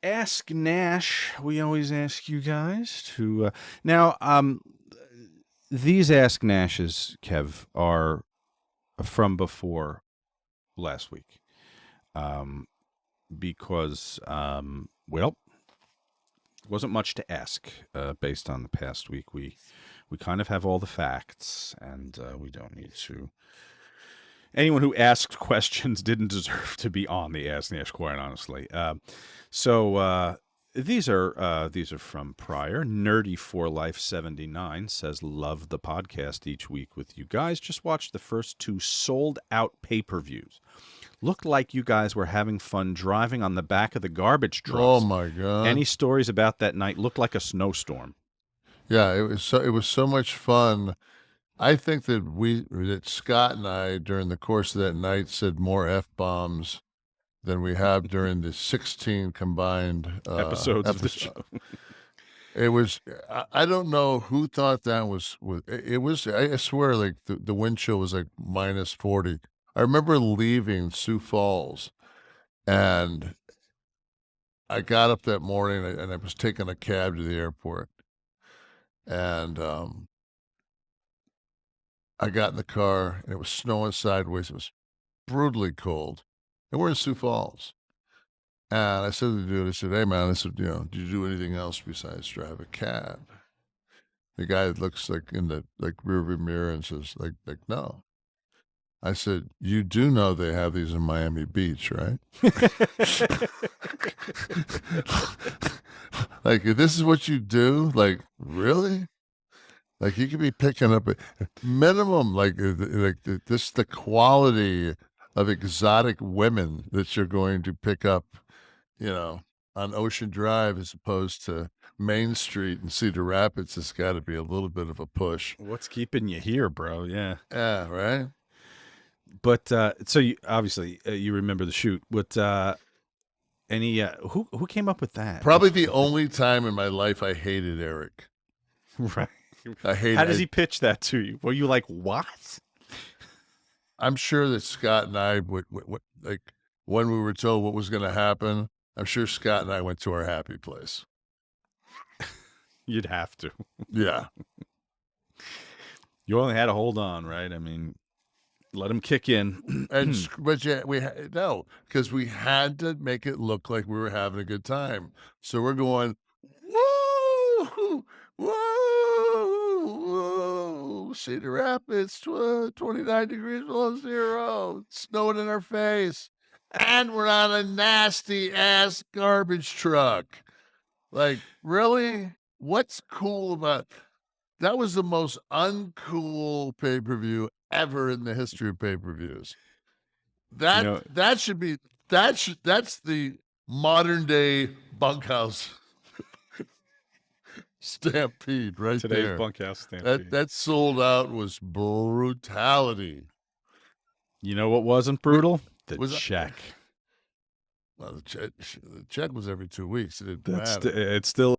Ask Nash. We always ask you guys to now. These Ask Nashes, Kev, are from before last week, um, because well, wasn't much to ask based on the past week. We kind of have all the facts, and we don't need to. Anyone who asked questions didn't deserve to be on the Ask Nash, quite honestly. So these are from prior. Nerdy for Life 79 says, "Love the podcast each week with you guys. Just watched the first two sold out pay-per-views. Looked like you guys were having fun driving on the back of the garbage Oh trucks. my God. Any stories about that night? Looked like a snowstorm." Yeah, it was so much fun. I think that Scott and I during the course of that night said more F-bombs than we have during the 16 combined Episodes of the episodes. show. It was I don't know who thought that was it was I swear like the wind chill was like minus 40. I remember leaving Sioux Falls and I got up that morning and I was taking a cab to the airport and I got in the car and it was snowing sideways. It was brutally cold. And we're in Sioux Falls. And I said to the dude, I said, "Hey man," I said, "did you do anything else besides drive a cab?" The guy looks like in the rearview mirror and says, "No." I said, "You do know they have these in Miami Beach, right?" Like, this is what you do? Like, really? Like, you could be picking up a minimum, the quality of exotic women that you're going to pick up, on Ocean Drive as opposed to Main Street and Cedar Rapids has got to be a little bit of a push. What's keeping you here, bro? Yeah. Yeah, right? But so you obviously you remember the shoot. What any who came up with that? Probably the only time in my life I hated Eric. Right. I hate How does he pitch that to you? Were you like, what? I'm sure that Scott and I would like when we were told what was going to happen, I'm sure Scott and I went to our happy place. You'd have to. Yeah. You only had to hold on, right? I mean, let him kick in. But yeah, no, because we had to make it look like we were having a good time. So we're going, woo, whoa, whoa, Cedar Rapids, 29 degrees below zero, snowing in our face, and we're on a nasty ass garbage truck. Like, really? What's cool about that? Was the most uncool pay-per-view ever in the history of pay-per-views. That should be that's the modern day bunkhouse stampede right Today's there. bunkhouse stampede. That sold out was brutality. You know what wasn't brutal? The was check. Well, the check was every 2 weeks. It didn't That's matter. it's still